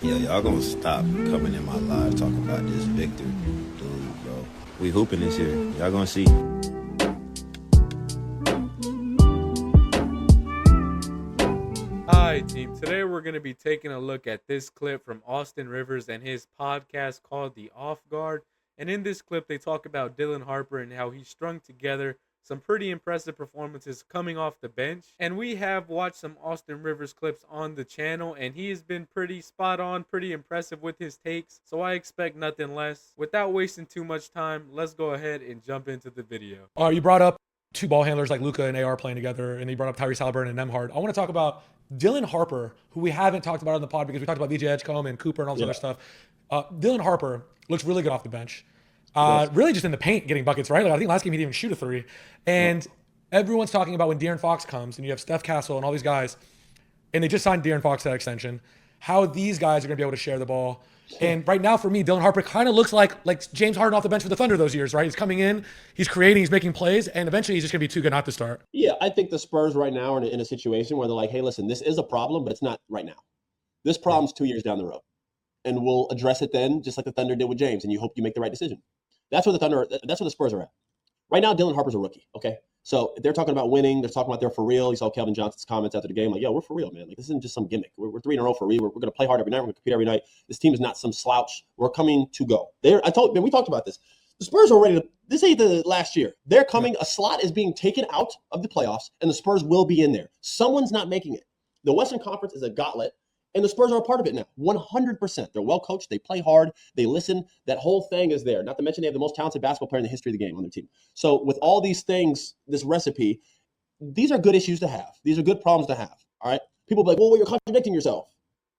Yeah, y'all gonna stop coming in my live talking about this Victor dude, bro. We hooping this year. Y'all gonna see. Hi, team. Today we're going to be taking a look at this clip from Austin Rivers and his podcast called The Off Guard. And in this clip, they talk about Dylan Harper and how he strung together some pretty impressive performances coming off the bench. And we have watched some Austin Rivers clips on the channel, and he has been pretty spot on, pretty impressive with his takes. So I expect nothing less. Without wasting too much time, let's go ahead and jump into the video. You brought up two ball handlers like Luka and AR playing together, and you brought up Tyrese Halliburton and Nembhard. I want to talk about Dylan Harper, who we haven't talked about on the pod because we talked about VJ Edgecombe and Cooper and all this other stuff. Dylan Harper looks really good off the bench. Really just in the paint getting buckets, right? Like I think last game he didn't even shoot a three. And everyone's talking about when De'Aaron Fox comes and you have Steph Castle and all these guys, and they just signed De'Aaron Fox to that extension, how these guys are going to be able to share the ball. And right now, for me, Dylan Harper kind of looks like James Harden off the bench for the Thunder those years, right? He's coming in, he's creating, he's making plays, and eventually he's just going to be too good not to start. Yeah, I think the Spurs right now are in a situation where they're like, hey, listen, this is a problem, but it's not right now. This problem's 2 years down the road. And we'll address it then, just like the Thunder did with James, and you hope you make the right decision. That's where the Spurs are at. Right now, Dylan Harper's a rookie, okay? So if they're talking about winning, they're talking about they're for real. You saw Kelvin Johnson's comments after the game, like, yo, we're for real, man. Like, this isn't just some gimmick. We're 3 in a row for real. We're going to play hard every night. We're going to compete every night. This team is not some slouch. We're coming to go. We talked about this. The Spurs are ready to, this ain't the last year. They're coming, a slot is being taken out of the playoffs, and the Spurs will be in there. Someone's not making it. The Western Conference is a gauntlet, and the Spurs are a part of it now, 100%. They're well coached. They play hard. They listen. That whole thing is there. Not to mention they have the most talented basketball player in the history of the game on their team. So with all these things, this recipe, these are good issues to have. These are good problems to have, all right? People be like, well, you're contradicting yourself.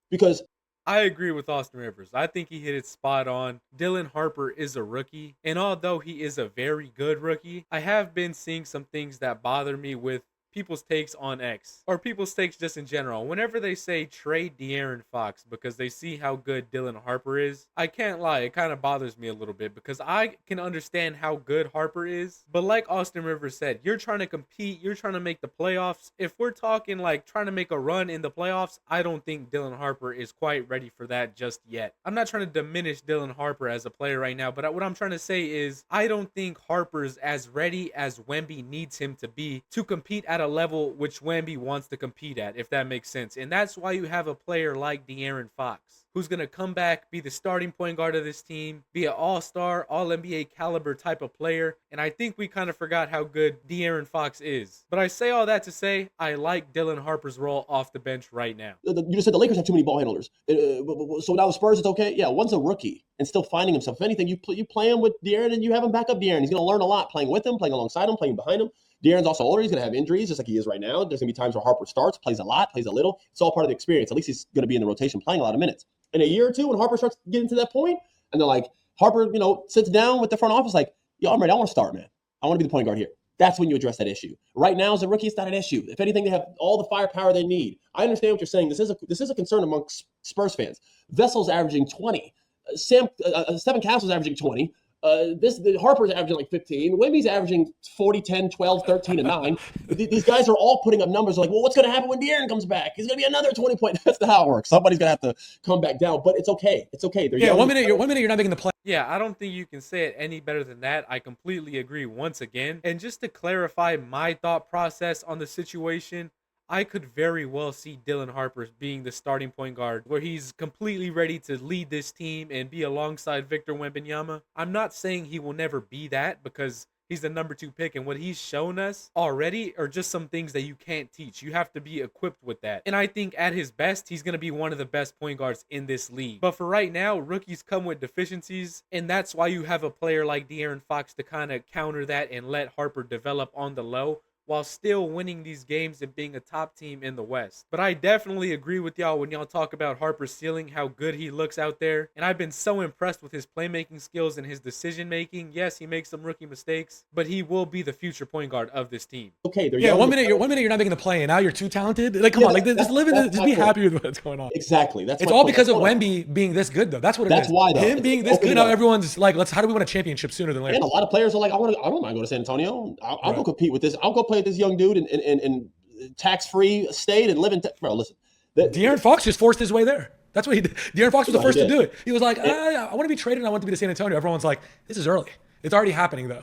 Because I agree with Austin Rivers. I think he hit it spot on. Dylan Harper is a rookie, and although he is a very good rookie, I have been seeing some things that bother me with people's takes on X, or people's takes just in general. Whenever they say trade De'Aaron Fox because they see how good Dylan Harper is, I can't lie, it kind of bothers me a little bit because I can understand how good Harper is, but like Austin Rivers said, you're trying to compete, you're trying to make the playoffs. If we're talking like trying to make a run in the playoffs, I don't think Dylan Harper is quite ready for that just yet. I'm not trying to diminish Dylan Harper as a player right now, but what I'm trying to say is I don't think Harper's as ready as Wemby needs him to be to compete at a level which Wemby wants to compete at, if that makes sense. And that's why you have a player like De'Aaron Fox, who's going to come back, be the starting point guard of this team, be an all-star, all-NBA caliber type of player. And I think we kind of forgot how good De'Aaron Fox is. But I say all that to say, I like Dylan Harper's role off the bench right now. You just said the Lakers have too many ball handlers. So now the Spurs, it's okay? Yeah, one's a rookie and still finding himself. If anything, you play him with De'Aaron and you have him back up De'Aaron. He's going to learn a lot playing with him, playing alongside him, playing behind him. De'Aaron's also older. He's going to have injuries just like he is right now. There's going to be times where Harper starts, plays a lot, plays a little. It's all part of the experience. At least he's going to be in the rotation playing a lot of minutes. In a year or two, when Harper starts getting to that point, and they're like, Harper, sits down with the front office like, yo, I'm ready. I want to start, man. I want to be the point guard here. That's when you address that issue. Right now, as a rookie, it's not an issue. If anything, they have all the firepower they need. I understand what you're saying. This is a concern amongst Spurs fans. Vessel's averaging 20. Stephen Castle's averaging 20. Harper's averaging like 15. Wemby's averaging 40, 10, 12, 13, and 9. These guys are all putting up numbers like, well, what's going to happen when De'Aaron comes back? He's going to be another 20 point. That's not how it works. Somebody's going to have to come back down, but it's okay. It's okay. Yeah, one minute you're not making the play. Yeah, I don't think you can say it any better than that. I completely agree once again. And just to clarify my thought process on the situation, I could very well see Dylan Harper being the starting point guard where he's completely ready to lead this team and be alongside Victor Wembanyama. I'm not saying he will never be that because he's the number 2 pick, and what he's shown us already are just some things that you can't teach. You have to be equipped with that. And I think at his best, he's going to be one of the best point guards in this league. But for right now, rookies come with deficiencies, and that's why you have a player like De'Aaron Fox to kind of counter that and let Harper develop on the low, while still winning these games and being a top team in the West. But I definitely agree with y'all when y'all talk about Harper's ceiling, how good he looks out there. And I've been so impressed with his playmaking skills and his decision making. Yes, he makes some rookie mistakes, but he will be the future point guard of this team. Okay, yeah. One minute you're not making the play, and now you're too talented. Like, come on, like just live in this, just be happy with what's going on. Exactly. It's all because of Wemby being this good, though. That's what it is. That's why, though. Him being this good, now everyone's like, how do we win a championship sooner than later? And a lot of players are like, I don't mind going to San Antonio. I'll go compete with this. I'll go play with this young dude in tax-free state and live in. Bro, listen. De'Aaron Fox just forced his way there. That's what he did. De'Aaron Fox was the Well, first he to did. do it. He was like, I want to be traded and I want to be to San Antonio. Everyone's like, this is early. It's already happening, though.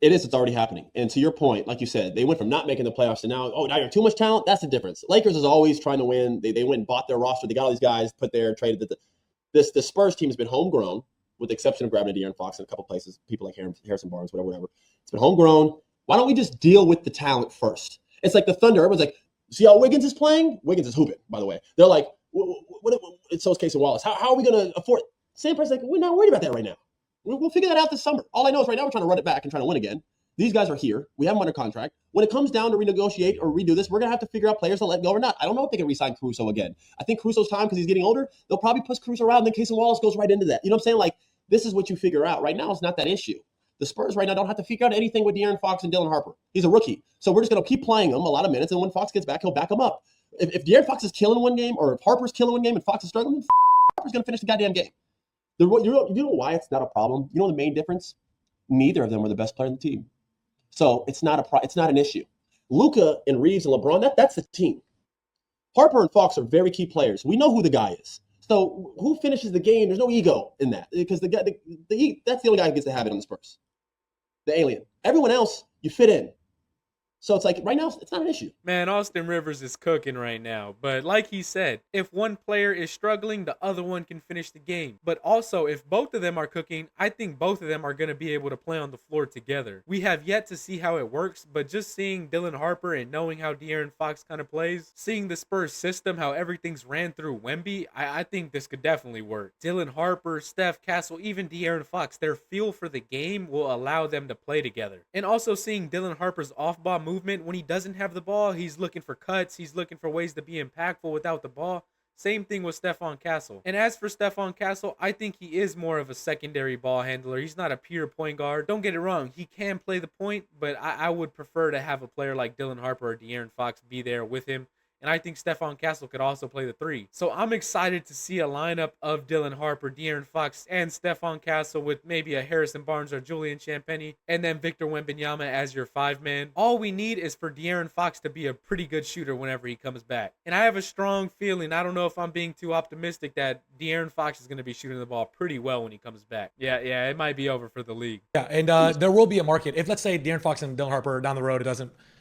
It is. It's already happening. And to your point, like you said, they went from not making the playoffs to now, now you're too much talent. That's the difference. Lakers is always trying to win. They went and bought their roster. They got all these guys put there, traded. The Spurs team has been homegrown, with the exception of grabbing a De'Aaron Fox in a couple places, people like Harrison Barnes, whatever. It's been homegrown. Why don't we just deal with the talent first? It's like the Thunder. Everyone's like, see how Wiggins is playing? Wiggins is hooping, by the way. They're like, it's so is Casey Wallace. How are we going to afford? Sam Press like, we're not worried about that right now. We'll figure that out this summer. All I know is right now we're trying to run it back and trying to win again. These guys are here. We have them under contract. When it comes down to renegotiate or redo this, we're going to have to figure out players to let go or not. I don't know if they can re-sign Caruso again. I think Caruso's time, because he's getting older, they'll probably push Caruso around, and then Casey Wallace goes right into that. You know what I'm saying? Like, this is what you figure out. Right now, it's not that issue. The Spurs right now don't have to figure out anything with De'Aaron Fox and Dylan Harper. He's a rookie. So we're just going to keep playing him a lot of minutes, and when Fox gets back, he'll back him up. If De'Aaron Fox is killing one game, or if Harper's killing one game and Fox is struggling, then Harper's going to finish the goddamn game. You know why it's not a problem? You know the main difference? Neither of them were the best player on the team. So it's not an issue. Luka and Reeves and LeBron, that's the team. Harper and Fox are very key players. We know who the guy is. So who finishes the game? There's no ego in that, because that's the only guy who gets to have it on the Spurs. The alien. Everyone else, you fit in. So it's like right now, it's not an issue. Man, Austin Rivers is cooking right now. But like he said, if one player is struggling, the other one can finish the game. But also, if both of them are cooking, I think both of them are going to be able to play on the floor together. We have yet to see how it works, but just seeing Dylan Harper and knowing how De'Aaron Fox kind of plays, seeing the Spurs system, how everything's ran through Wemby, I think this could definitely work. Dylan Harper, Steph Castle, even De'Aaron Fox, their feel for the game will allow them to play together. And also seeing Dylan Harper's off-ball movement, when he doesn't have the ball, he's looking for cuts, he's looking for ways to be impactful without the ball. Same thing with Stephon Castle. And as for Stephon Castle, I think he is more of a secondary ball handler. He's not a pure point guard. Don't get it wrong, he can play the point, but I would prefer to have a player like Dylan Harper or De'Aaron Fox be there with him. And I think Stephon Castle could also play the 3. So I'm excited to see a lineup of Dylan Harper, De'Aaron Fox, and Stephon Castle with maybe a Harrison Barnes or Julian Champagnie, and then Victor Wembanyama as your 5-man. All we need is for De'Aaron Fox to be a pretty good shooter whenever he comes back. And I have a strong feeling, I don't know if I'm being too optimistic, that De'Aaron Fox is going to be shooting the ball pretty well when he comes back. Yeah, it might be over for the league. Yeah, and there will be a market. If, let's say, De'Aaron Fox and Dylan Harper down the road,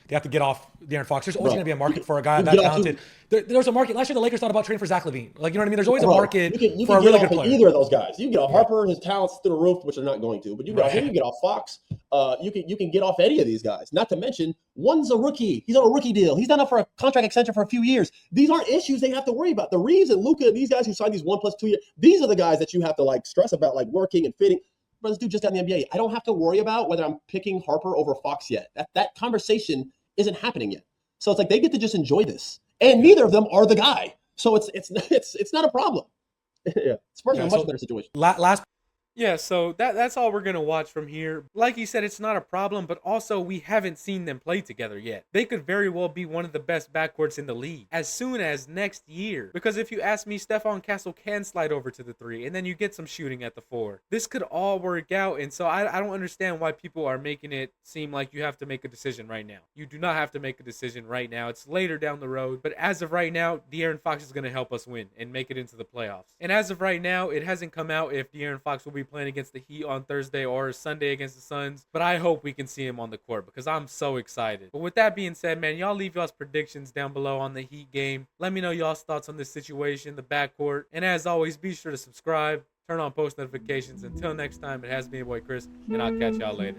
they have to get off De'Aaron Fox. There's always going to be a market for a guy that talented. There's a market. Last year, the Lakers thought about trading for Zach LaVine. Like, you know what I mean? There's always a market for a really good player. Either of those guys. You can get off Harper, his talent's through the roof, which they're not going to. But you get off him, you get off Fox. You can get off any of these guys. Not to mention, one's a rookie. He's on a rookie deal. He's done up for a contract extension for a few years. These aren't issues they have to worry about. The Reeves and Luka, these guys who signed these 1+2 years, these are the guys that you have to stress about, working and fitting. But this dude just got in the NBA. I don't have to worry about whether I'm picking Harper over Fox yet. That conversation isn't happening yet. So it's like they get to just enjoy this, and neither of them are the guy. So it's not a problem. Yeah, Spurs are in a much better situation. Last. Yeah, so that's all we're going to watch from here. Like you said, it's not a problem, but also we haven't seen them play together yet. They could very well be one of the best backcourts in the league as soon as next year. Because if you ask me, Stephon Castle can slide over to the 3, and then you get some shooting at the 4. This could all work out, and so I don't understand why people are making it seem like you have to make a decision right now. You do not have to make a decision right now. It's later down the road, but as of right now, De'Aaron Fox is going to help us win and make it into the playoffs. And as of right now, it hasn't come out if De'Aaron Fox will be playing against the Heat on Thursday or Sunday against the Suns, but I hope we can see him on the court because I'm so excited. But with that being said, man, y'all leave y'all's predictions down below on the Heat game. Let me know y'all's thoughts on this situation, the backcourt, and as always, be sure to subscribe, turn on post notifications. Until next time, it has been your boy Chris, and I'll catch y'all later.